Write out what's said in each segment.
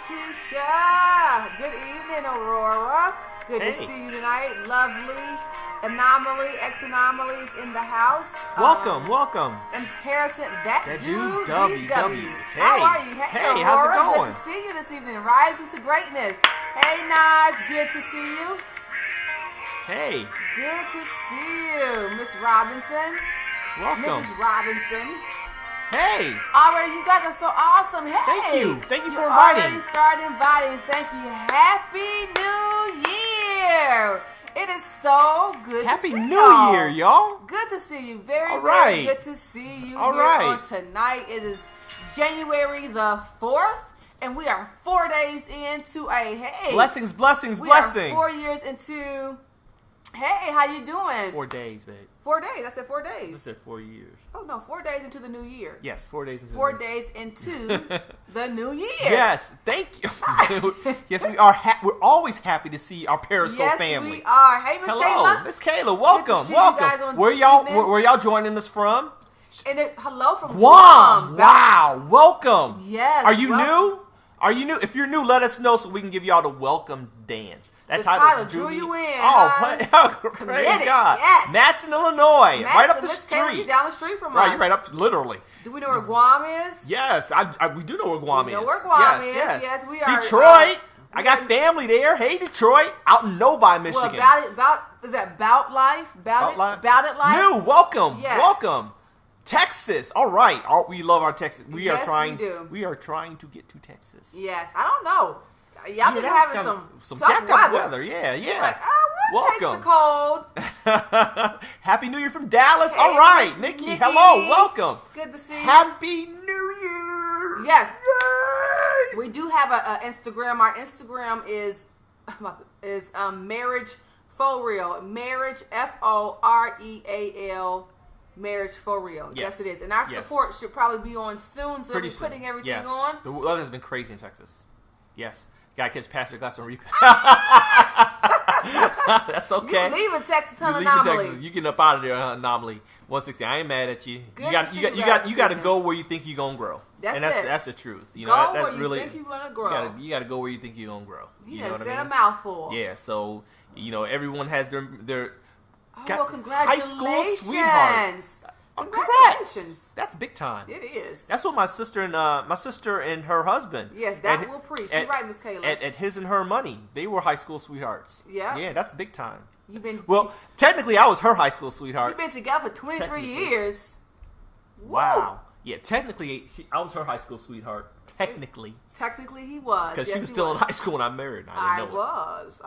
Keisha. Good evening, Aurora. Good to see you tonight. Lovely anomaly, ex-anomalies in the house. Welcome. And Harrison, that dude, DW. How are you? Hey, Aurora, how's it going? Good to see you this evening. Rising to greatness. Hey, Naj, good to see you. Hey. Good to see you, Miss Robinson. Welcome. Mrs. Robinson. Hey. Already, you guys are so awesome. Hey. Thank you for inviting. Already started inviting. Thank you. Happy New Year. It is so good Happy to see New y'all. Year, y'all. Good to see you. Very right. good to see you All here right. on tonight. It is January the 4th, and we are 4 days into Blessings. We are 4 years into. Hey, how you doing? 4 days, babe. 4 days. I said 4 days. I said 4 years. Oh no, 4 days into the new year. Yes, 4 days into 4 days into the new year. Yes, thank you. Yes, we are. We're always happy to see our Periscope family. Yes, we are. Hey, Miss Hello, Kayla. Miss Kayla. Welcome. see you guys on Where this y'all? evening. Where y'all joining us from? And hello from Guam. Wow. Welcome. Yes. Are you welcome. new? Are you new? If you're new, let us know so we can give y'all the welcome dance. That The title title drew you in. praise Committed. God. Yes. Matson, Illinois. Right up the Miss Kayla, street. you down the street from us. Right, you're right up, literally. Do we know where Guam is? Yes, we do know where Guam We is. know where Guam is. Yes. Yes, we are. Detroit. I got family there. Hey, Detroit. Out in Novi, Michigan. Well, is that Bout Life? Bout It Life? New, welcome. Yes. Welcome. Texas. All right. We love our Texas. We are trying to get to Texas. Yes. I don't know. Y'all been having some tough jacked up weather. Yeah. Like, we'll welcome. take the cold. Happy New Year from Dallas. Hey, all right, Miss Nikki. Nikki. Hello. Welcome. Good to see you. Happy New Year. Yes. Yay. We do have a Instagram. Our Instagram is marriage for real. Marriage FOREAL. Marriage for real. Yes, it is. And our support should probably be on soon. So we're putting everything on. The weather has been crazy in Texas. Yes. Gotta catch Pastor Glass on replay. That's okay. You leaving Texas, Anomaly. You getting up out of there, Anomaly 160. I ain't mad at you. You got to go where you think you're gonna grow. That's the truth. You know, go that where you really, think you're gonna grow. You got to go where you think you're gonna grow. You know what said I mean? a mouthful. Yeah. So everyone has their congratulations. high school sweetheart. Congratulations. That's big time. It is. That's what my sister and her husband. Yes, that will preach. You're right, Miss Kayla. At his and her money, they were high school sweethearts. Yeah. Yeah, that's big time. Well, technically, I was her high school sweetheart. You've been together for 23 years. Wow. Yeah, technically, I was her high school sweetheart. Technically, he was. Because she was still in high school when I married. I was.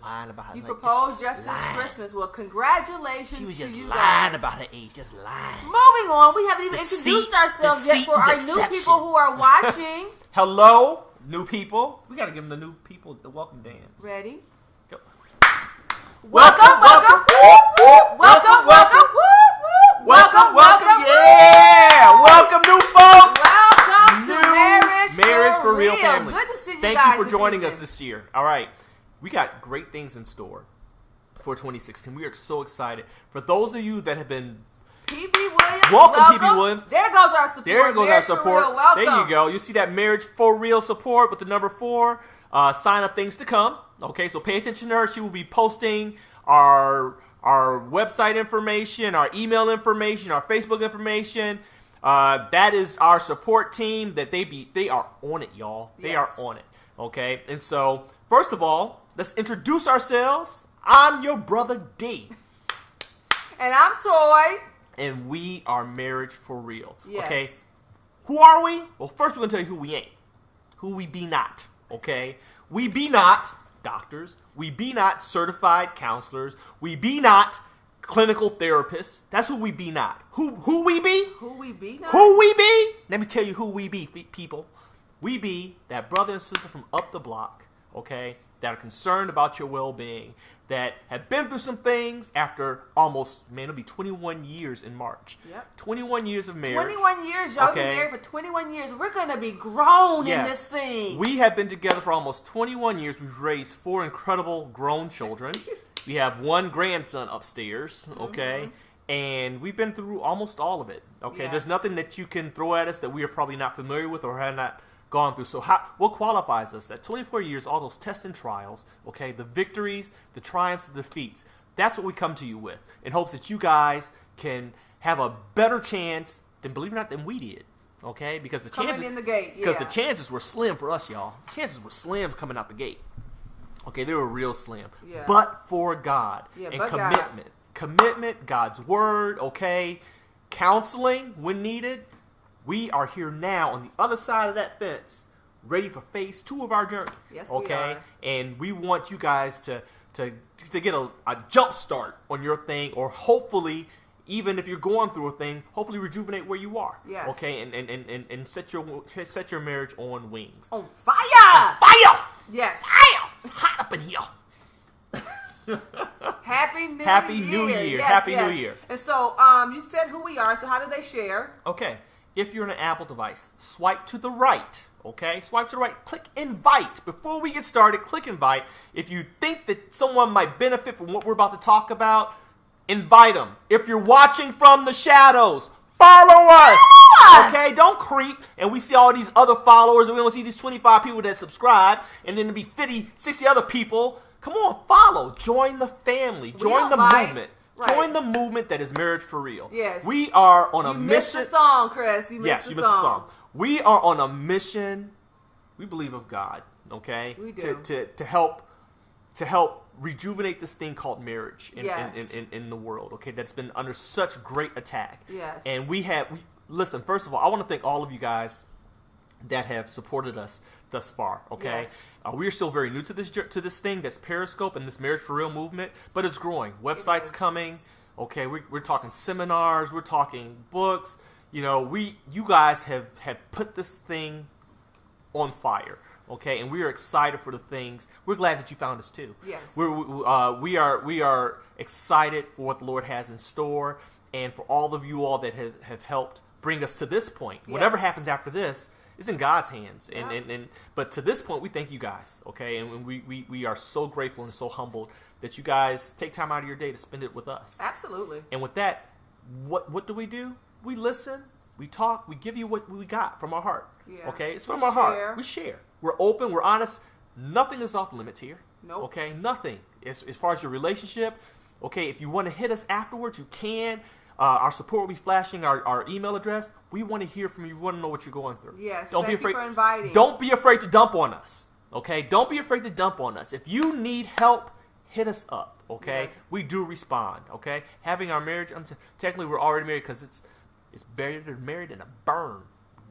Lying about her You age. proposed just this Christmas. Well, congratulations to you guys. She was just lying about her age. Just lying. Moving on. We haven't even introduced ourselves yet for our new people who are watching. Hello, new people. We got to give them the new people the welcome dance. Ready? Go. Welcome. Yeah. Welcome, new folks. Welcome to Marriage for Real family. Good to see you Thank guys. you for joining us this year. All right. We got great things in store for 2016. We are so excited. For those of you that have been PB Williams. Welcome, PB Williams. There goes our support. There goes our support. For real. Welcome. There you go. You see that Marriage for Real support with the number 4. Sign up things to come. Okay, so pay attention to her. She will be posting our website information, our email information, our Facebook information. That is our support team. That they are on it, y'all. They are on it. Okay, and so first of all, let's introduce ourselves. I'm your brother D. And I'm Toy. And we are Marriage for Real. Yes. Okay. Who are we? Well, first we're going to tell you who we ain't. Who we be not. Okay? We be not doctors. We be not certified counselors. We be not clinical therapists. That's who we be not. Who we be? Who we be not? Who we be? Let me tell you who we be, people. We be that brother and sister from up the block, okay, that are concerned about your well-being, that have been through some things after it'll be 21 years in March. Yep. 21 years of marriage. 21 years, y'all been married for 21 years. We're going to be grown in this thing. We have been together for almost 21 years. We've raised 4 incredible grown children. We have 1 grandson upstairs, okay? Mm-hmm. And we've been through almost all of it, okay? Yes. There's nothing that you can throw at us that we are probably not familiar with or have not gone through. So what qualifies us? That 24 years, all those tests and trials, okay, the victories, the triumphs, the defeats. That's what we come to you with in hopes that you guys can have a better chance than, believe it or not, than we did. Okay, because the chances in the gate, because the chances were slim for us, y'all. The chances were slim coming out the gate. Okay, they were real slim. Yeah. But for God and commitment, God's word. Okay, counseling when needed. We are here now on the other side of that fence, ready for phase 2 of our journey. Yes, okay, we are. And we want you guys to get a jump start on your thing, or hopefully, even if you're going through a thing, hopefully rejuvenate where you are. Yes. Okay, and set your marriage on wings. On fire! Fire! Yes. Fire! It's hot up in here. Happy New Year. Happy New Year. Yes, Happy yes. New Year. And so, you said who we are, so how do they share? Okay, if you're on an Apple device, swipe to the right. Okay, swipe to the right. Click invite. Before we get started, click invite. If you think that someone might benefit from what we're about to talk about, invite them. If you're watching from the shadows, follow us. Okay, don't creep. And we see all these other followers, and we don't see these 25 people that subscribe, and then to be 50, 60 other people. Come on, follow. Join the family. Join the movement. Right. Join the movement that is Marriage for Real. Yes. We are on a mission. You missed the song, Chris. You missed the song. We are on a mission. We believe of God. Okay. We do. To help rejuvenate this thing called marriage in the world. Okay, that's been under such great attack. Yes. And we listen. First of all, I want to thank all of you guys that have supported us thus far. Okay. Yes. We are still very new to this thing that's Periscope and this Marriage for Real movement, but it's growing. Websites coming. Okay, we're talking seminars. We're talking books. You know, you guys have put this thing on fire, okay, and we are excited for the things. We're glad that you found us too. Yes, we are excited for what the Lord has in store, and for all of you all that have helped bring us to this point. Yes. Whatever happens after this is in God's hands, but to this point, we thank you guys, okay, and we are so grateful and so humbled that you guys take time out of your day to spend it with us. Absolutely. And with that, what do? We listen, we talk, we give you what we got from our heart. Yeah. Okay? It's from our heart. We share. We're open, we're honest. Nothing is off limits here. Nope. Okay? Nothing. As far as your relationship, okay, if you want to hit us afterwards, you can. Our support will be flashing our email address. We want to hear from you. We want to know what you're going through. Yes, thank you for inviting. Don't be afraid to dump on us. Okay? Don't be afraid to dump on us. If you need help, hit us up. Okay? Yes. We do respond. Okay? Having our marriage, technically we're already married because it's better to married than a burn.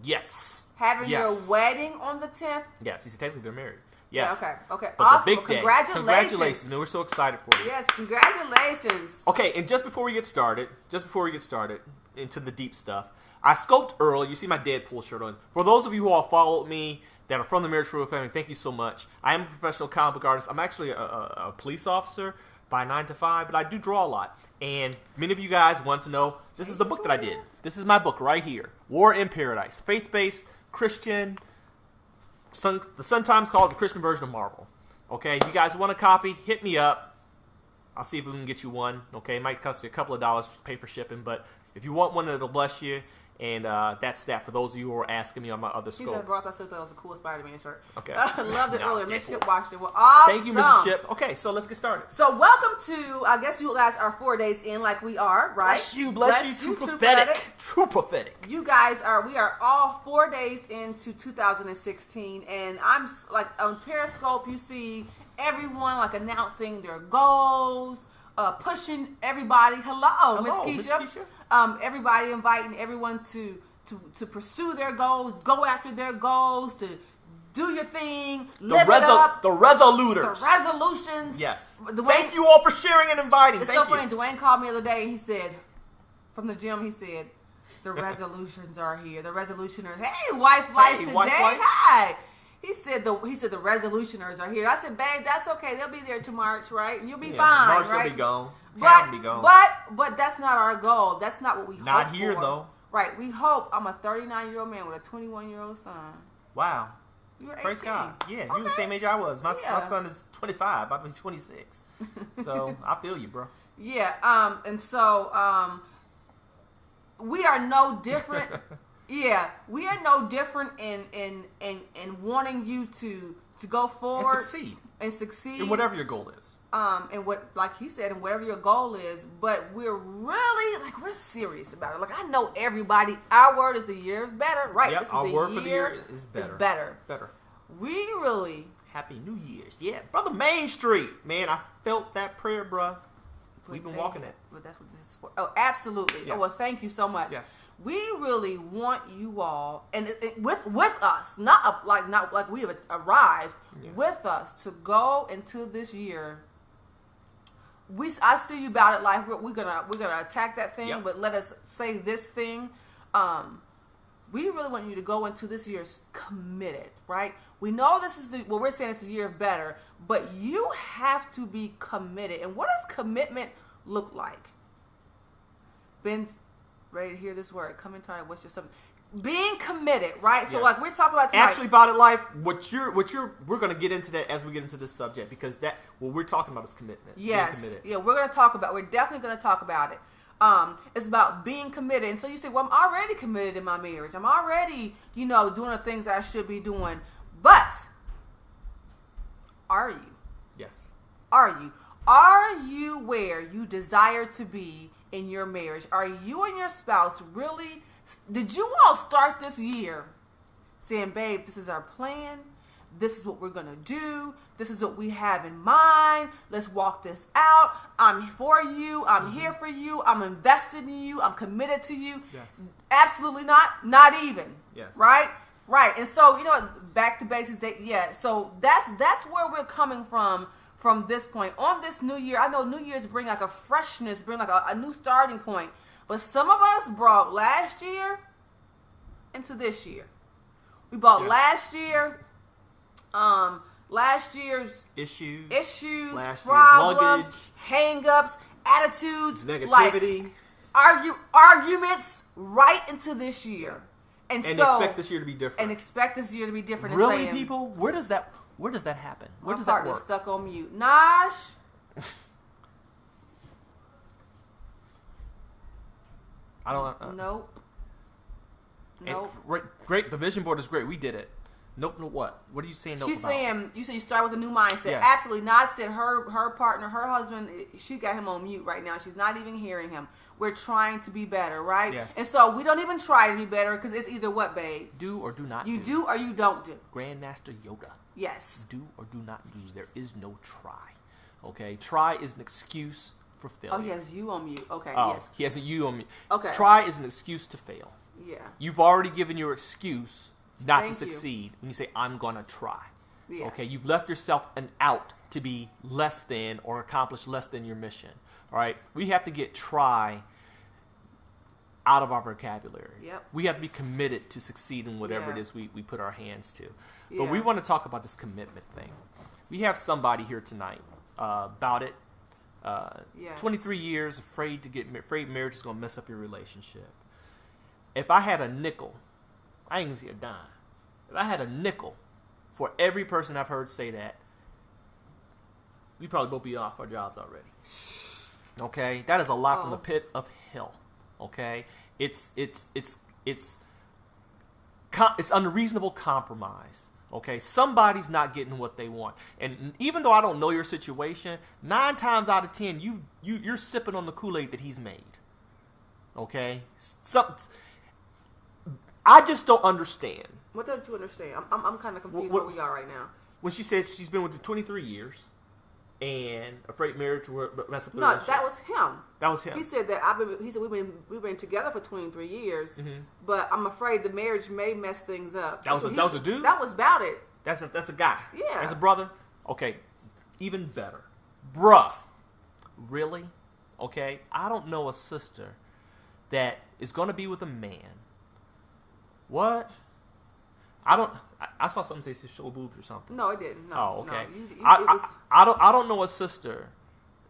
Yes. Having your wedding on the 10th? Yes. He said technically they're married. Yes. Yeah, okay. But awesome. The big day. Congratulations. Man, we're so excited for you. Yes, congratulations. Okay, and just before we get started into the deep stuff, I scoped earlier. You see my Deadpool shirt on. For those of you who all followed me that are from the Marriage for Real family, thank you so much. I am a professional comic book artist. I'm actually a police officer by 9 to 5, but I do draw a lot. And many of you guys want to know, this is the book that I did. This is my book right here, War in Paradise, faith-based, Christian. The sometimes called the Christian version of Marvel. Okay, if you guys want a copy, hit me up. I'll see if we can get you one. Okay, it might cost you a couple of dollars to pay for shipping, but if you want one, it'll bless you. And that's that for those of you who are asking me on my other scope. He said brought that shirt. That was a cool Spider-Man shirt. Okay. I loved it earlier. Miss Ship watched it. Well, awesome. Thank you, Mrs. Ship. Okay, so let's get started. So welcome to, I guess you guys are 4 days in like we are, right? Bless you. True prophetic. True prophetic. You guys we are all 4 days into 2016, and I'm like on Periscope, you see everyone like announcing their goals, pushing everybody. Hello, Miss Keisha. Everybody inviting everyone to pursue their goals, go after their goals, to do your thing, live it up. The resoluters. The resolutions. Yes. Thank you all for sharing and inviting. It's so funny. Dwayne called me the other day, and he said, from the gym, he said, the resolutions are here. The resolutioners. Hey, wife life today. Hi. He said the resolutioners are here. I said, babe, that's okay. They'll be there to March, right? And you'll be fine, March right? will be gone. But that's not our goal. That's not what we hope for. Not here, though. Right. We hope. I'm a 39-year-old man with a 21-year-old son. Wow. You're 18. Praise God. Yeah, you're the same age I was. My son is 25, about to be 26. So I feel you, bro. Yeah. And so we are no different Yeah, we are no different in wanting you to go forward and succeed in whatever your goal is. And what, like he said, and whatever your goal is. But we're really we're serious about it. Like, I know everybody. Our word is the year is better, right? Yep, this is our the word year for the year is better. Better. We really. Happy New Year's, yeah, brother. Main Street, man. I felt that prayer, bruh. We've been walking it. But that's what this is for. Oh, absolutely. Yes. Oh, well, thank you so much. Yes. We really want you all, and with us, not like we have arrived, with us to go into this year. I see you about it like we're gonna attack that thing, Yep. but let us say this thing. We really want you to go into this year committed, right? We know this is what we're saying is the year of better, but you have to be committed. And what does commitment look like? Ben, ready to hear this word? Come into our what's your something? Being committed, right? So, like we're talking about tonight. Actually, about it, life. We're gonna get into that as we get into this subject because what we're talking about is commitment. Yes, yeah, we're definitely gonna talk about it. It's about being committed. And so you say, well, I'm already committed in my marriage. I'm already, doing the things that I should be doing. But are you? Yes. Are you? Are you where you desire to be in your marriage? Are you and your spouse really, did you all start this year saying, babe, this is our plan. This is what we're going to do. This is what we have in mind. Let's walk this out. I'm for you. I'm here for you. I'm invested in you. I'm committed to you. Yes. Absolutely not. Not even. Yes. Right? Right. And so, back to basics. So that's where we're coming from this point. On this new year, I know New Year's bring like a freshness, bring like a new starting point. But some of us brought last year into this year. We brought last year's issues, last problems, hang-ups, attitudes, negativity, arguments right into this year. And so, expect this year to be different. Really, and people? Where does that happen? Where does that work? Stuck on mute. Nash. I don't. Nope. Great. The vision board is great. We did it. Nope. What? What are you saying? Nope. She's saying you said you start with a new mindset. Yes. Absolutely not. Said her partner, her husband. She got him on mute right now. She's not even hearing him. We're trying to be better, right? Yes. And so we don't even try to be better because it's either what, babe. Do or do not. You do or you don't do. Grandmaster Yoda. Yes. Do or do not do. There is no try. Okay. Try is an excuse for failure. Oh, he has you on mute. Okay. Oh, yes. He has a you on mute. Okay. Try is an excuse to fail. Yeah. You've already given your excuse not Thank to succeed you. when you say I'm gonna try. Yeah. Okay, you've left yourself an out to be less than or accomplish less than your mission. All right, we have to get try out of our vocabulary. Yep. We have to be committed to succeed in whatever it is we put our hands to. Yeah. But we want to talk about this commitment thing. We have somebody here tonight about it. Yes. 23 years, afraid marriage is gonna mess up your relationship. If I had a nickel, I ain't gonna see a dime. If I had a nickel for every person I've heard say that, we'd probably both be off our jobs already. Okay, that is a lot from the pit of hell. Okay, it's unreasonable compromise. Okay, somebody's not getting what they want, and even though I don't know your situation, 9 times out of 10, you're sipping on the Kool-Aid that he's made. Okay, I just don't understand. What don't you understand? I'm kind of confused where we are right now. When she says she's been with you 23 years and afraid marriage will mess up the No, relationship. that was him. That was him. He said that we've been together for 23 years, but I'm afraid the marriage may mess things up. That was a dude? That was about it. That's a guy. Yeah. That's a brother? Okay. Even better. Bruh. Really? Okay. I don't know a sister that is going to be with a man. What? I saw something say show boobs or something. No, it didn't. No. Oh, okay. No, I don't know a sister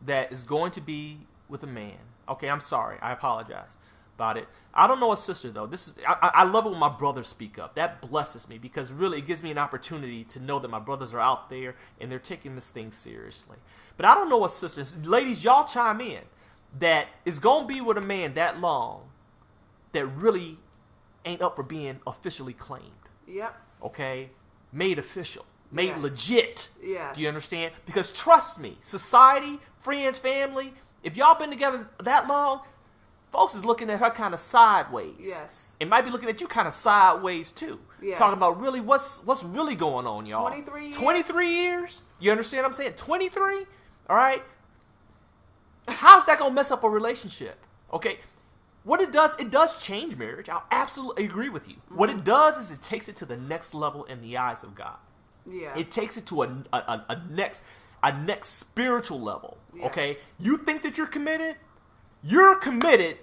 that is going to be with a man. Okay, I'm sorry. I apologize about it. I don't know a sister though. I love it when my brothers speak up. That blesses me because really it gives me an opportunity to know that my brothers are out there and they're taking this thing seriously. But I don't know a sister. Ladies, y'all chime in. That is going to be with a man that long that really ain't up for being officially claimed. Yep. Okay? Made official. Made Yes. legit. Yes. Do you understand? Because trust me, society, friends, family, if y'all been together that long, folks is looking at her kind of sideways. Yes. And might be looking at you kind of sideways too. Yes. Talking about really what's really going on, y'all. 23 years. 23 years? You understand what I'm saying? 23? All right? How's that going to mess up a relationship? Okay? What it does change marriage. I'll absolutely agree with you. Mm-hmm. What it does is it takes it to the next level in the eyes of God. Yeah. It takes it to a next spiritual level. Yes. Okay? You think that you're committed? You're committed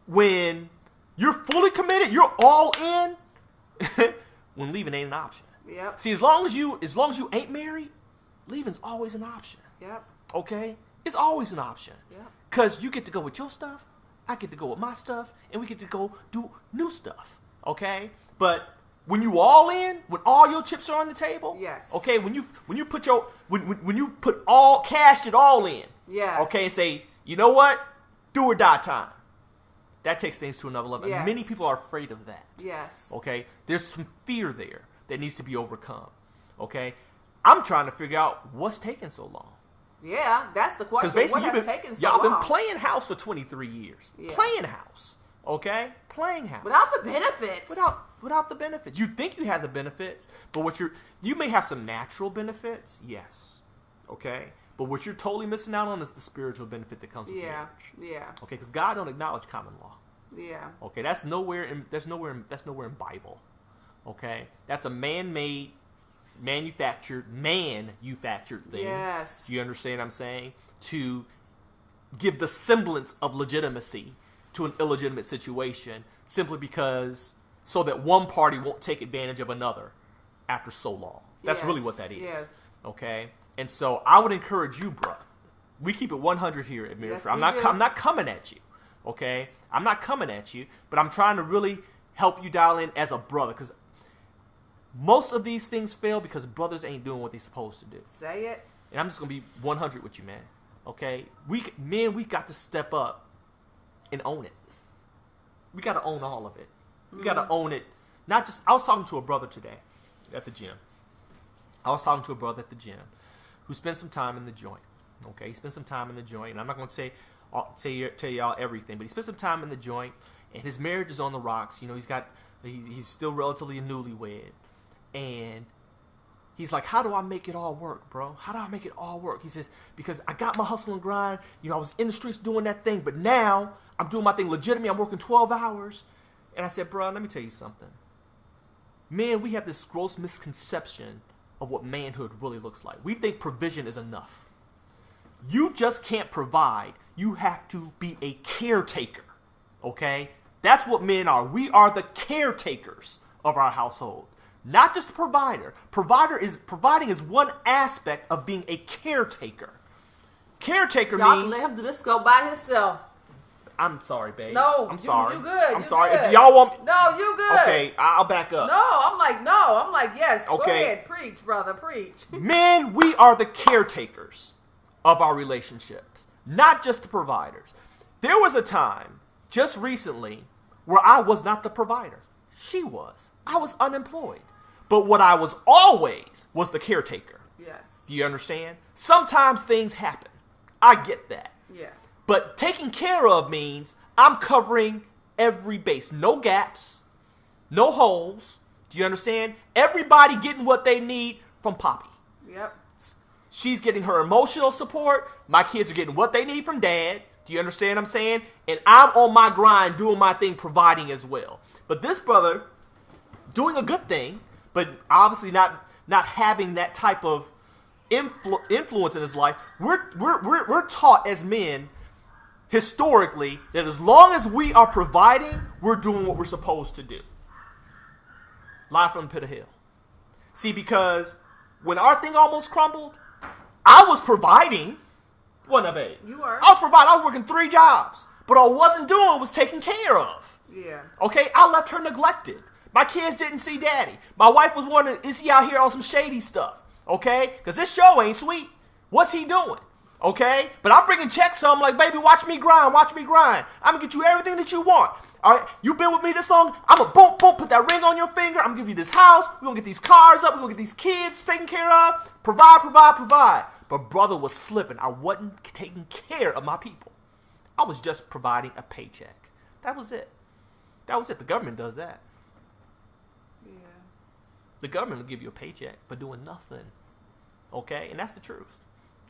when you're fully committed, you're all in when leaving ain't an option. Yep. See, as long as you ain't married, leaving's always an option. Yep. Okay? It's always an option. Yep. Cause you get to go with your stuff, I get to go with my stuff, and we get to go do new stuff. Okay? But when you all in, when all your chips are on the table, yes. Okay, when you put all cash it all in, yes. Okay, and say, you know what? Do or die time. That takes things to another level. Yes. And many people are afraid of that. Yes. Okay? There's some fear there that needs to be overcome. Okay? I'm trying to figure out what's taking so long. Yeah, that's the question. Basically, what has taken so y'all long? been playing house for 23 years. Yeah. Playing house. Okay? Playing house. Without the benefits. Without the benefits. You think you have the benefits, but you may have some natural benefits, yes. Okay? But what you're totally missing out on is the spiritual benefit that comes with marriage. Yeah. Okay, because God don't acknowledge common law. Yeah. Okay, that's nowhere in Bible. Okay? That's a man-made, manufactured thing. Yes. Do you understand what I'm saying? To give the semblance of legitimacy to an illegitimate situation simply because so that one party won't take advantage of another after so long. That's really what that is. Yes. Okay? And so I would encourage you, bro. We keep it 100 here at Marriage Foreal. I'm not coming at you. Okay? I'm not coming at you, but I'm trying to really help you dial in as a brother, because most of these things fail because brothers ain't doing what they're supposed to do. Say it. And I'm just going to be 100 with you, man. Okay? We got to step up and own it. We got to own all of it. We got to own it. Not just, I was talking to a brother today at the gym. Who spent some time in the joint. Okay? He spent some time in the joint. And I'm not going to tell y'all everything, but he spent some time in the joint, and his marriage is on the rocks. You know, he's still relatively a newlywed. And he's like, how do I make it all work, bro? How do I make it all work? He says, because I got my hustle and grind. You know, I was in the streets doing that thing, but now I'm doing my thing legitimately. I'm working 12 hours. And I said, bro, let me tell you something. Man, we have this gross misconception of what manhood really looks like. We think provision is enough. You just can't provide. You have to be a caretaker. Okay? That's what men are. We are the caretakers of our household. Not just a provider. Providing is one aspect of being a caretaker. Caretaker y'all means... Y'all let him do this go by himself. I'm sorry, babe. No, I'm sorry. You good. I'm you sorry. Good. If y'all want... No, you good. Okay, I'll back up. No, I'm like, yes. Okay. Go ahead. Preach, brother. Preach. Men, we are the caretakers of our relationships, not just the providers. There was a time, just recently, where I was not the provider. She was. I was unemployed. But what I was always was the caretaker. Yes. Do you understand? Sometimes things happen. I get that. Yeah. But taking care of means I'm covering every base. No gaps, no holes. Do you understand? Everybody getting what they need from Poppy. Yep. She's getting her emotional support. My kids are getting what they need from Dad. Do you understand what I'm saying? And I'm on my grind doing my thing, providing as well. But this brother, doing a good thing, but obviously not having that type of influence in his life. We're taught as men, historically, that as long as we are providing, we're doing what we're supposed to do. Live from the pit of hell. See, because when our thing almost crumbled, I was providing. Wasn't I, babe? You were. I was providing. I was working 3 jobs. But all I wasn't doing was taking care of. Yeah. Okay? I left her neglected. My kids didn't see daddy. My wife was wondering, is he out here on some shady stuff? Okay? Because this show ain't sweet. What's he doing? Okay? But I'm bringing checks, so I'm like, baby, watch me grind. I'm going to get you everything that you want. All right? You've been with me this long. I'm going to boom, boom, put that ring on your finger. I'm going to give you this house. We're going to get these cars up. We're going to get these kids taken care of. Provide. But brother was slipping. I wasn't taking care of my people. I was just providing a paycheck. That was it. The government does that. Yeah. The government will give you a paycheck for doing nothing. Okay? And that's the truth.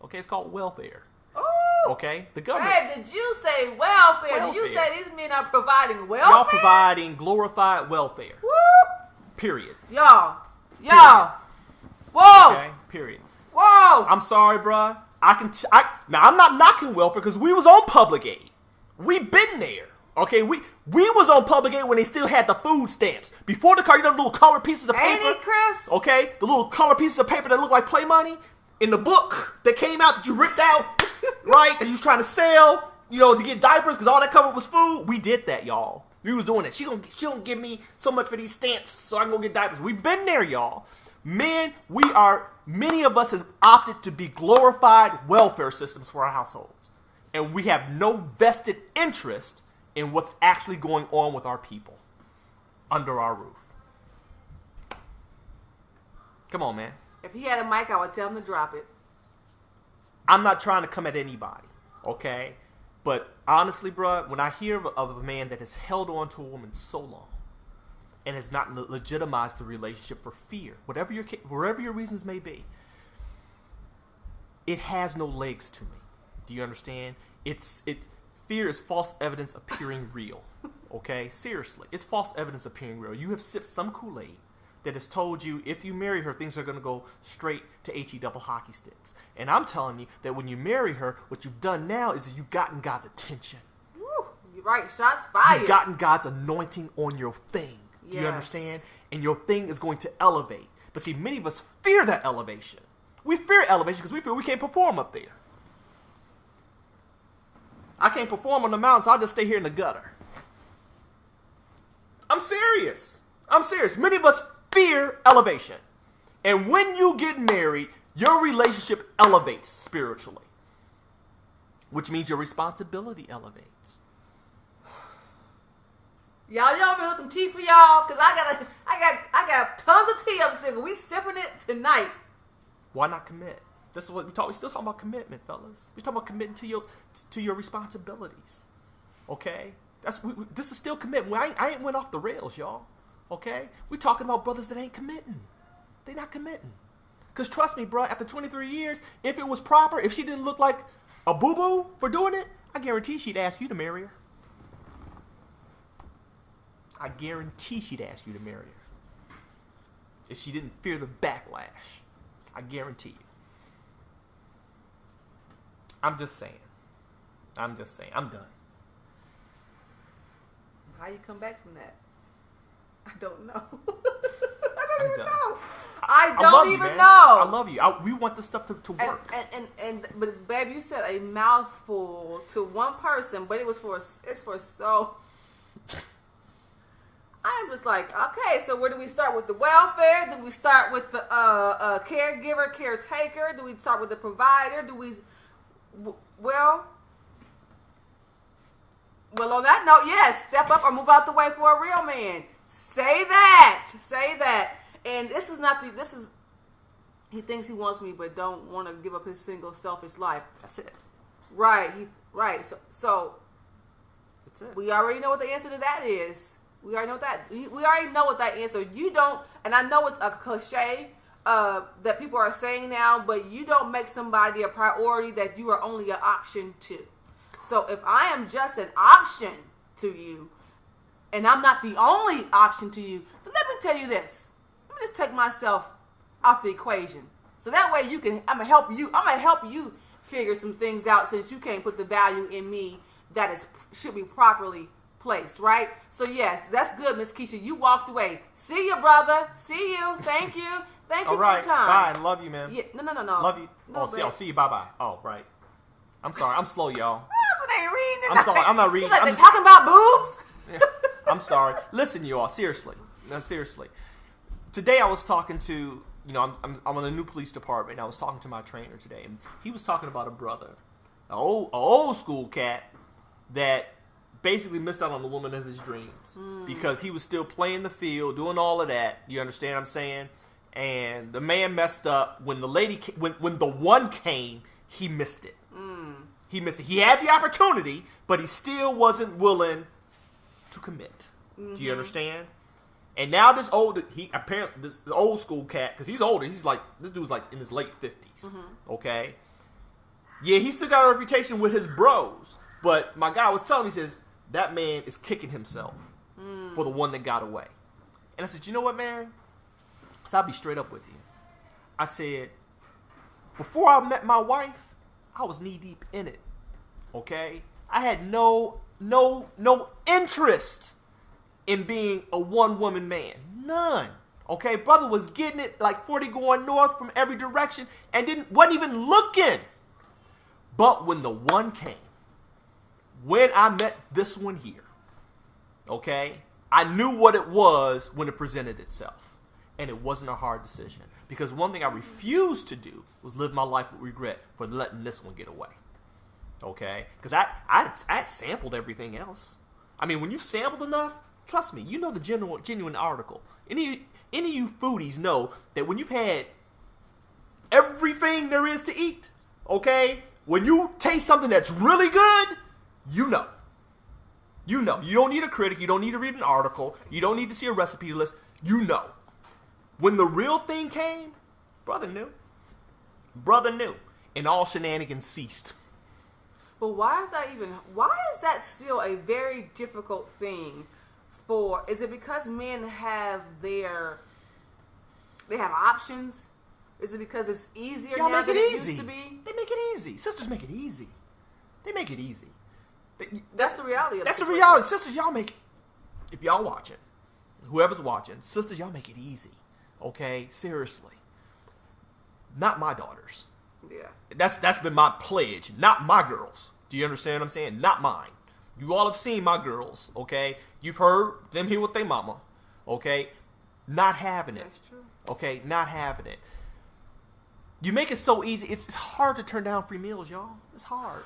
Okay? It's called welfare. Ooh. Okay? The government. Hey, did you say welfare? Did you say these men are providing welfare? Y'all providing glorified welfare. Whoop. Period. Y'all. Whoa. Okay? Period. Whoa. I'm sorry, bruh. Now, I'm not knocking welfare because we was on public aid. We been there. Okay, we was on public aid when they still had the food stamps. Before the car, you know the little colored pieces of paper? Ain't it, Chris? Okay, the little colored pieces of paper that look like play money. In the book that came out that you ripped out, right, that you was trying to sell, to get diapers because all that covered was food. We did that, y'all. We was doing that. She gonna give me so much for these stamps so I can go get diapers. We've been there, y'all. Men, many of us have opted to be glorified welfare systems for our households. And we have no vested interest in what's actually going on with our people under our roof. Come on, man. If he had a mic, I would tell him to drop it. I'm not trying to come at anybody, okay? But honestly, bruh, when I hear of a man that has held on to a woman so long and has not legitimized the relationship for fear, whatever your reasons may be, it has no legs to me. Do you understand? Fear is false evidence appearing real. Okay? Seriously. It's false evidence appearing real. You have sipped some Kool-Aid that has told you if you marry her, things are going to go straight to HE double hockey sticks. And I'm telling you that when you marry her, what you've done now is that you've gotten God's attention. Woo, you're right. Shots fired. You've gotten God's anointing on your thing. Do you understand? And your thing is going to elevate. But see, many of us fear that elevation. We fear elevation because we feel we can't perform up there. I can't perform on the mountain, so I'll just stay here in the gutter. I'm serious. Many of us fear elevation. And when you get married, your relationship elevates spiritually. Which means your responsibility elevates. Y'all me with some tea for y'all? Because I got tons of tea up there. We sipping it tonight. Why not commit? This is what we talk. We're still talking about commitment, fellas. We're talking about committing to your responsibilities. Okay, this is still commitment. I ain't went off the rails, y'all. Okay, we talking about brothers that ain't committing. They not committing. Cause trust me, bro. After 23 years, if it was proper, if she didn't look like a boo boo for doing it, I guarantee she'd ask you to marry her. I guarantee she'd ask you to marry her. If she didn't fear the backlash, I guarantee you. I'm just saying. I'm done. How you come back from that? I don't know. I don't even know. I love you. We want this stuff to work. But babe, you said a mouthful to one person, but it's for so. I'm just like, okay, so where do we start with the welfare? Do we start with the caregiver, caretaker? Do we start with the provider? Do we? Well, on that note, yes, step up or move out the way for a real man. Say that. And this is, he thinks he wants me, but don't want to give up his single, selfish life. That's it. Right. So that's it. We already know what the answer to that is. We already know what that answer. You don't, and I know it's a cliche that people are saying now, but you don't make somebody a priority that you are only an option to. So if I am just an option to you, and I'm not the only option to you, then let me tell you this. Let me just take myself off the equation. So that way I'm gonna help you figure some things out, since you can't put the value in me that should be properly placed, right? So yes, that's good, Miss Keisha. You walked away. See you, brother. See you. Thank you. Thank you for your time. Bye. Love you, man. Yeah, no. Love you. I'll see you. Bye. Oh, right. I'm sorry. I'm slow, y'all. They ain't reading. I'm sorry. I'm not reading. Like, they're talking about boobs. Yeah, I'm sorry. Listen, you all. Seriously. No, seriously. Today I was talking to I'm in a new police department. And I was talking to my trainer today, and he was talking about a brother, an old school cat that basically missed out on the woman of his dreams because he was still playing the field, doing all of that. You understand what I'm saying? And the man messed up when the lady, when the one came, he missed it. He missed it. He had the opportunity, but he still wasn't willing to commit. Do you understand? And now this old school cat, because he's older, this dude's like in his late 50s. Okay, yeah, he still got a reputation with his bros, but my guy was telling me, he says that man is kicking himself for the one that got away. And I said, you know what, man? So I'll be straight up with you. I said, before I met my wife, I was knee deep in it. Okay, I had no interest in being a one-woman man. None. Okay, brother was getting it like 40 going north from every direction and wasn't even looking. But when the one came, when I met this one here, okay, I knew what it was when it presented itself. And it wasn't a hard decision. Because one thing I refused to do was live my life with regret for letting this one get away. Okay? Because I had sampled everything else. I mean, when you've sampled enough, trust me, you know the genuine article. Any of you foodies know that when you've had everything there is to eat, okay, when you taste something that's really good, you know. You know. You don't need a critic. You don't need to read an article. You don't need to see a recipe list. You know. When the real thing came, brother knew. Brother knew. And all shenanigans ceased. But why is that still a very difficult thing for? Is it because men have options? Is it because it's easier now than it used to be? They make it easy. Sisters make it easy. They make it easy. That's the reality of it. That's the reality. Sisters, y'all make it. If y'all watching, whoever's watching, sisters, y'all make it easy. Okay? Seriously. Not my daughters. Yeah. That's been my pledge. Not my girls. Do you understand what I'm saying? Not mine. You all have seen my girls, okay? You've heard them here with their mama, okay? Not having it. That's true. Okay? Not having it. You make it so easy. It's hard to turn down free meals, y'all. It's hard.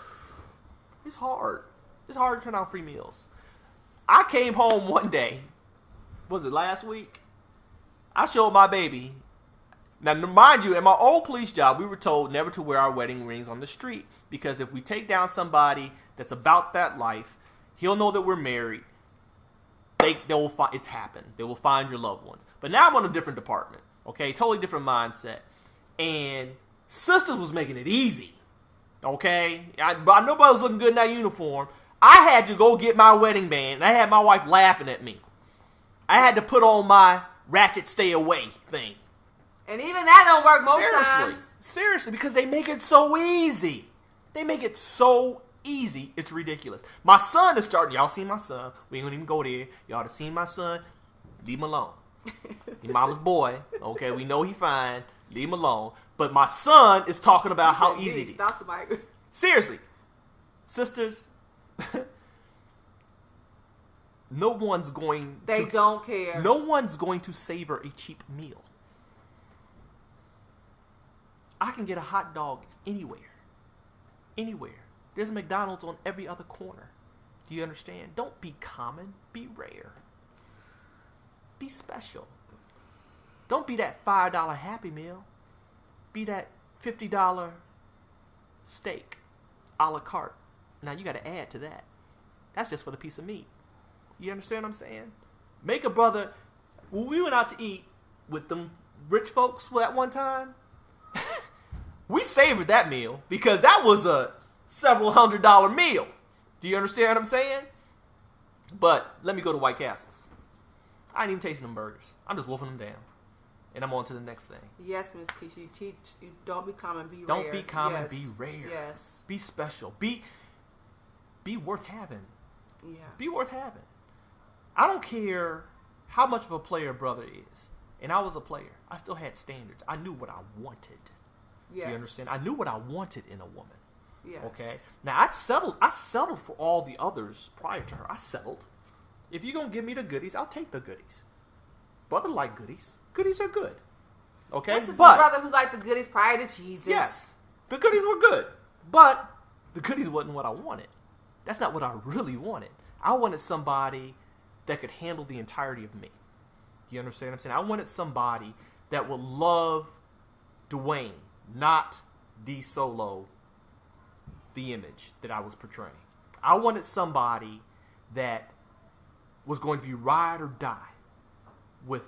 It's hard. It's hard to turn down free meals. I came home one day. Was it last week? I showed my baby. Now, mind you, in my old police job, we were told never to wear our wedding rings on the street because if we take down somebody that's about that life, he'll know that we're married. It's happened. They will find your loved ones. But now I'm on a different department. Okay, totally different mindset. And sisters was making it easy. Okay, but nobody was looking good in that uniform. I had to go get my wedding band, and I had my wife laughing at me. I had to put on my ratchet stay away thing. And even that don't work most times. Seriously, because they make it so easy. They make it so easy, it's ridiculous. My son is starting. Y'all seen my son. We ain't gonna even go there. Y'all have seen my son. Leave him alone. He mama's boy. Okay, we know he fine. Leave him alone. But my son is talking about how easy it is. Stop the mic. Seriously. Sisters, no one's going They don't care. No one's going to savor a cheap meal. I can get a hot dog anywhere. Anywhere. There's a McDonald's on every other corner. Do you understand? Don't be common. Be rare. Be special. Don't be that $5 Happy Meal. Be that $50 steak a la carte. Now you got to add to that. That's just for the piece of meat. You understand what I'm saying? Make a brother. When we went out to eat with them rich folks that one time, we savored that meal because that was a several $100 meal. Do you understand what I'm saying? But let me go to White Castles. I ain't even tasting them burgers. I'm just wolfing them down. And I'm on to the next thing. Yes, Miss Keisha. Don't be common, be rare. Don't be common, yes. be rare. Yes. Be special. Be worth having. Yeah. Be worth having. I don't care how much of a player brother is. And I was a player. I still had standards. I knew what I wanted. Yes. Do you understand? I knew what I wanted in a woman. Yes. Okay? Now, I settled for all the others prior to her. I settled. If you're going to give me the goodies, I'll take the goodies. Brother like goodies. Goodies are good. Okay, this is the brother who liked the goodies prior to Jesus. Yes, the goodies were good, but the goodies wasn't what I wanted. That's not what I really wanted. I wanted somebody that could handle the entirety of me. You understand what I'm saying? I wanted somebody that would love Dwayne, not D-Solo, the image that I was portraying. I wanted somebody that was going to be ride or die with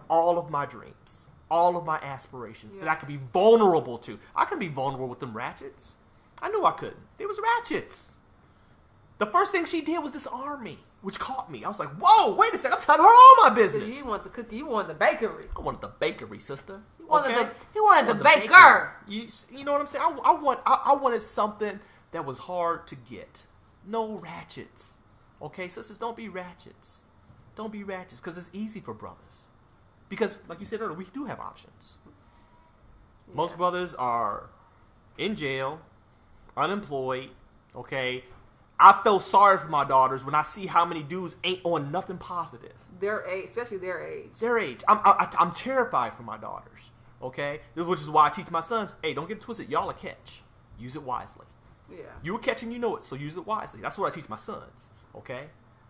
all of my dreams, all of my aspirations, that I could be vulnerable to. I could be vulnerable with them ratchets. I knew I couldn't. They was ratchets. The first thing she did was disarm me, which caught me. I was like, whoa, wait a second. I'm telling her all my business. So you want the cookie. You wanted the bakery. I wanted the bakery, sister. He wanted the baker. You know what I'm saying? I wanted something that was hard to get. No ratchets. Okay, sisters, don't be ratchets. Don't be ratchets, because it's easy for brothers. Because, like you said earlier, we do have options. Yeah. Most brothers are in jail, unemployed, okay? I feel sorry for my daughters when I see how many dudes ain't on nothing positive. Their age, especially their age. Their age. I'm terrified for my daughters, okay? Which is why I teach my sons, hey, don't get it twisted. Y'all are catch. Use it wisely. Yeah. You were catching, you know it, so use it wisely. That's what I teach my sons, okay?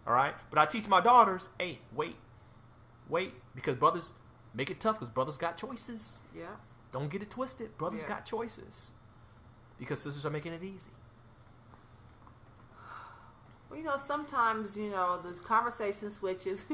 All right? But I teach my daughters, hey, wait, because brothers make it tough because brothers got choices. Yeah. Don't get it twisted. Brothers got choices because sisters are making it easy. Well, sometimes, the conversation switches.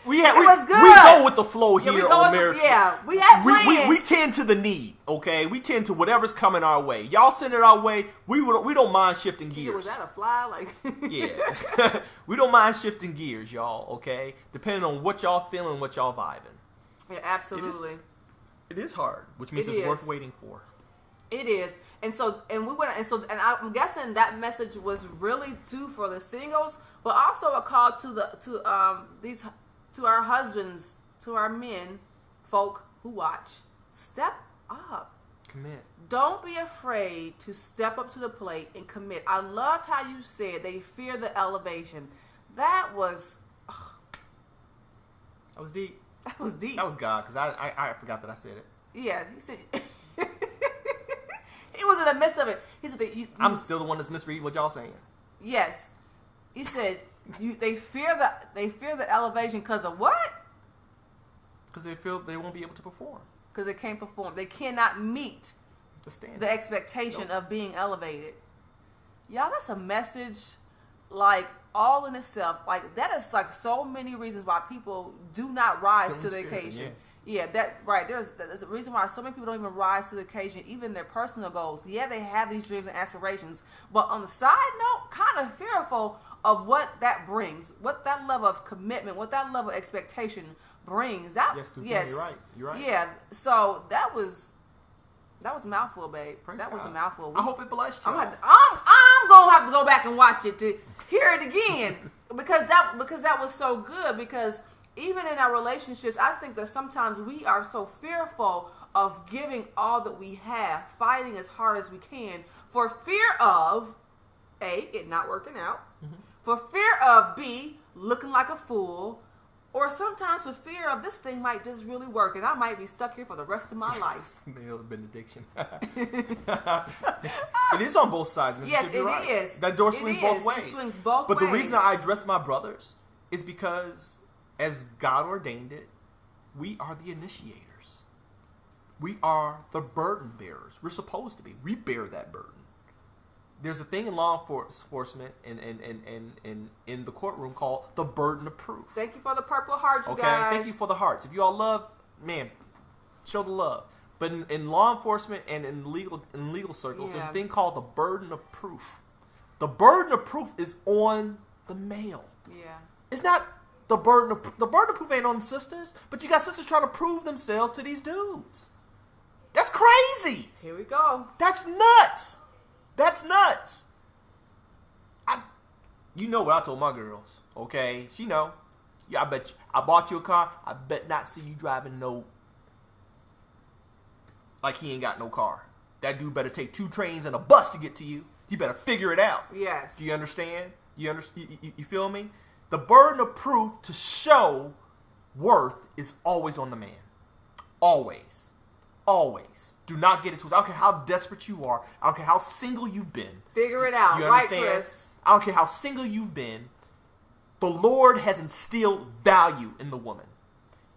We go with the flow here on marriage. We have plans. We tend to the need, okay? We tend to whatever's coming our way. Y'all send it our way. We don't mind shifting gears. Was that a fly? Yeah. We don't mind shifting gears, y'all, okay? Depending on what y'all feeling, what y'all vibing. Yeah, absolutely. It is hard, which means it's worth waiting for. It is. And I'm guessing that message was really too for the singles, but also a call to our husbands, to our men, folk who watch. Step up. Commit. Don't be afraid to step up to the plate and commit. I loved how you said they fear the elevation. That was deep. That was deep. That was God, because I forgot that I said it. Yeah, he said. He was in the midst of it. He said I'm still the one that's misreading what y'all saying. Yes, he said they fear the elevation because of what? Because they feel they won't be able to perform. Because they can't perform. They cannot meet the standard, the expectation of being elevated. Y'all, that's a message all in itself. That is so many reasons why people do not rise to the occasion. Yeah. Yeah, there's a reason why so many people don't even rise to the occasion, even their personal goals. Yeah, they have these dreams and aspirations, but on the side note, kind of fearful of what that brings, what that level of commitment, what that level of expectation brings. Yes, you're right. Yeah, so that was a mouthful, babe. Praise that God. Was a mouthful. I hope it blessed you. I'm gonna have to go back and watch it to hear it again because that was so good. Because even in our relationships, I think that sometimes we are so fearful of giving all that we have, fighting as hard as we can for fear of A, it not working out, for fear of B, looking like a fool, or sometimes for fear of this thing might just really work and I might be stuck here for the rest of my life. Male benediction. It is on both sides. Mr. Yes, it is. That door swings both ways. It swings both ways. But the reason I address my brothers is because as God ordained it, we are the initiators. We are the burden bearers. We're supposed to be. We bear that burden. There's a thing in law enforcement and in the courtroom called the burden of proof. Thank you for the purple hearts, you guys. Thank you for the hearts. If you all love, man, show the love. But in law enforcement and in legal circles, there's a thing called the burden of proof. The burden of proof is on the male. Yeah. It's not the burden of proof ain't on the sisters, but you got sisters trying to prove themselves to these dudes. That's crazy. Here we go. That's nuts. That's nuts. You know what I told my girls, okay? She know. Yeah, I bet you, I bought you a car. I bet not see you driving like he ain't got no car. That dude better take 2 trains and a bus to get to you. He better figure it out. Yes. Do you understand? You feel me? The burden of proof to show worth is always on the man. Always. Always. Do not get it twisted. I don't care how desperate you are. I don't care how single you've been. Figure it out. You Right, understand? Chris? I don't care how single you've been. The Lord has instilled value in the woman.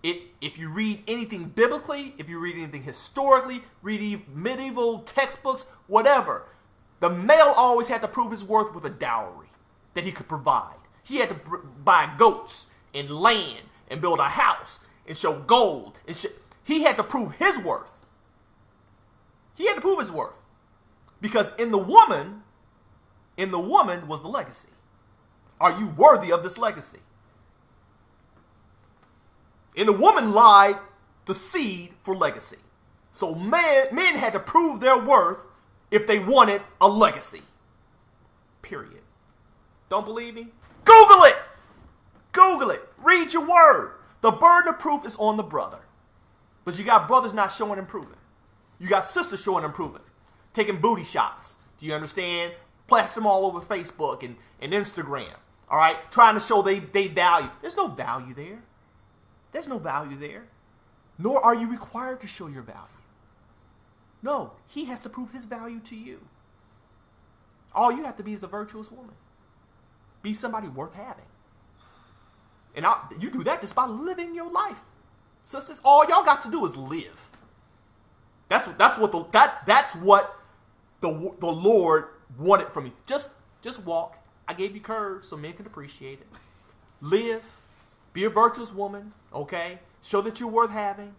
If you read anything biblically, if you read anything historically, read medieval textbooks, whatever, the male always had to prove his worth with a dowry that he could provide. He had to buy goats and land and build a house and show gold. He had to prove his worth. He had to prove his worth. Because in the woman was the legacy. Are you worthy of this legacy? In the woman lied the seed for legacy. So men had to prove their worth if they wanted a legacy. Period. Don't believe me? Google it. Google it. Read your word. The burden of proof is on the brother. But you got brothers not showing and proving. You got sisters showing and proving. Taking booty shots. Do you understand? Plaster them all over Facebook and Instagram. All right? Trying to show they value. There's no value there. There's no value there. Nor are you required to show your value. No, he has to prove his value to you. All you have to be is a virtuous woman. Be somebody worth having. And you do that just by living your life. Sisters, all y'all got to do is live. That's what the Lord wanted from you. Just walk. I gave you curves so men can appreciate it. Live. Be a virtuous woman, okay? Show that you're worth having.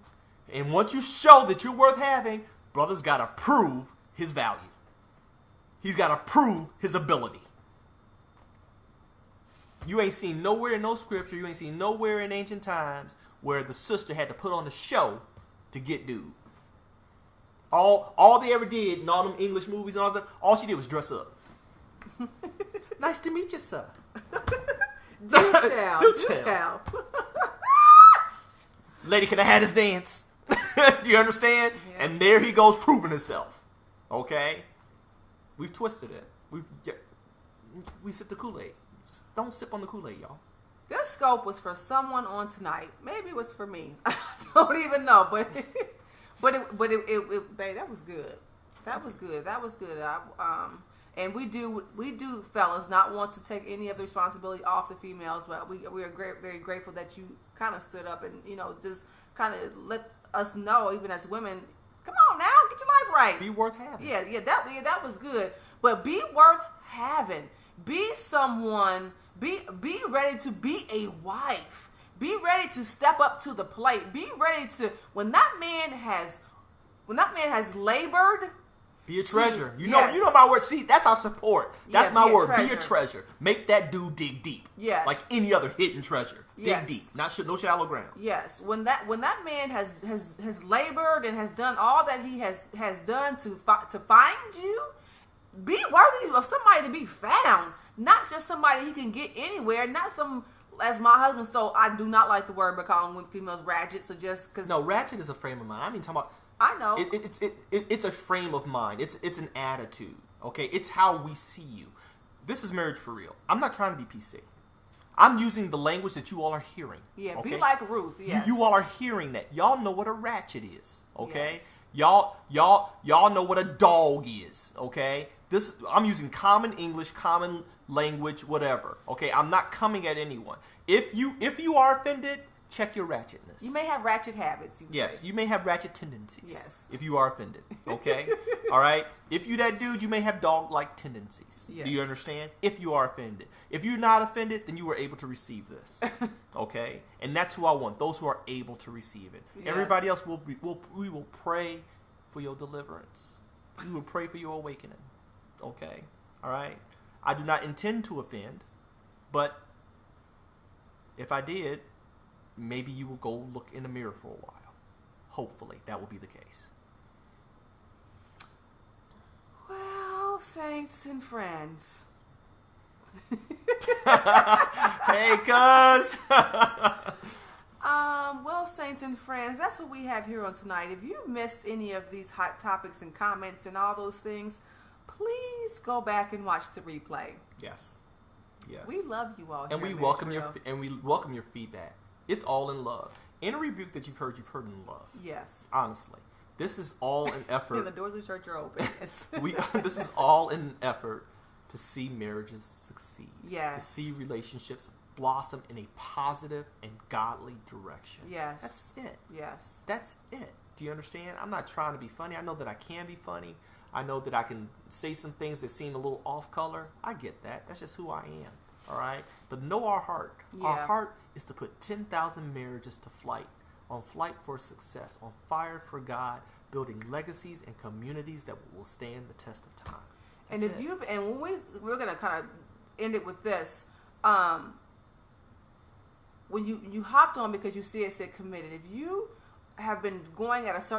And once you show that you're worth having, brother's got to prove his value. He's got to prove his ability. You ain't seen nowhere in no scripture, you ain't seen nowhere in ancient times where the sister had to put on the show to get dude. All they ever did in all them English movies and all that stuff, all she did was dress up. Nice to meet you, sir. Do tell. Lady could have had his dance. Do you understand? Yeah. And there he goes proving himself. Okay? We've twisted it. We sip the Kool-Aid. Don't sip on the Kool-Aid, y'all. This scope was for someone on tonight. Maybe it was for me. I don't even know, but babe, that was good. That was good. And we do, fellas, not want to take any of the responsibility off the females, but we are very grateful that you kind of stood up and, just kind of let us know, even as women, come on now, get your life right. Be worth having. Yeah, that was good. But be worth having. Be someone, be ready to be a wife. Be ready to step up to the plate. Be ready to, when that man has labored, be a treasure. You know my word. See, that's our support. That's my word. Be a treasure. Make that dude dig deep. Yes. Like any other hidden treasure. Yes. Dig deep. No shallow ground. Yes. When that man has labored and has done all that he has done to find you, be worthy of somebody to be found. Not just somebody he can get anywhere. Not some, as my husband. So I do not like the word, but calling females ratchet. So just because. No, ratchet is a frame of mind. I mean, talking about. I know. It's a frame of mind. It's an attitude. Okay, it's how we see you. This is marriage for real. I'm not trying to be PC. I'm using the language that you all are hearing. Yeah, okay? Be like Ruth. Yes. You all are hearing that. Y'all know what a ratchet is. Okay. Yes. Y'all know what a dog is. Okay. I'm using common English, common language, whatever. Okay. I'm not coming at anyone. If you are offended, check your ratchetness. You may have ratchet habits. Yes, you may have ratchet tendencies. Yes. If you are offended. Okay? All right? If you that dude, you may have dog-like tendencies. Yes. Do you understand? If you are offended. If you're not offended, then you were able to receive this. Okay? And that's who I want. Those who are able to receive it. Yes. Everybody else, we will pray for your deliverance. We will pray for your awakening. Okay? All right? I do not intend to offend, but if I did, maybe you will go look in the mirror for a while. Hopefully, that will be the case. Well, saints and friends. Hey, cuz. Well, saints and friends, that's what we have here on tonight. If you missed any of these hot topics and comments and all those things, please go back and watch the replay. Yes. We love you all. And we welcome your feedback. It's all in love. Any rebuke that you've heard in love. Yes. Honestly. This is all an effort. And the doors of the church are open. This is all an effort to see marriages succeed. Yes. To see relationships blossom in a positive and godly direction. Yes. That's it. Yes. That's it. Do you understand? I'm not trying to be funny. I know that I can be funny. I know that I can say some things that seem a little off color. I get that. That's just who I am. All right? But know our heart. Yeah. Our heart is to put 10,000 marriages to flight. On flight for success. On fire for God. Building legacies and communities that will stand the test of time. That's when we're gonna kind of end it with this. When you hopped on because you see it said committed. If you have been going at a certain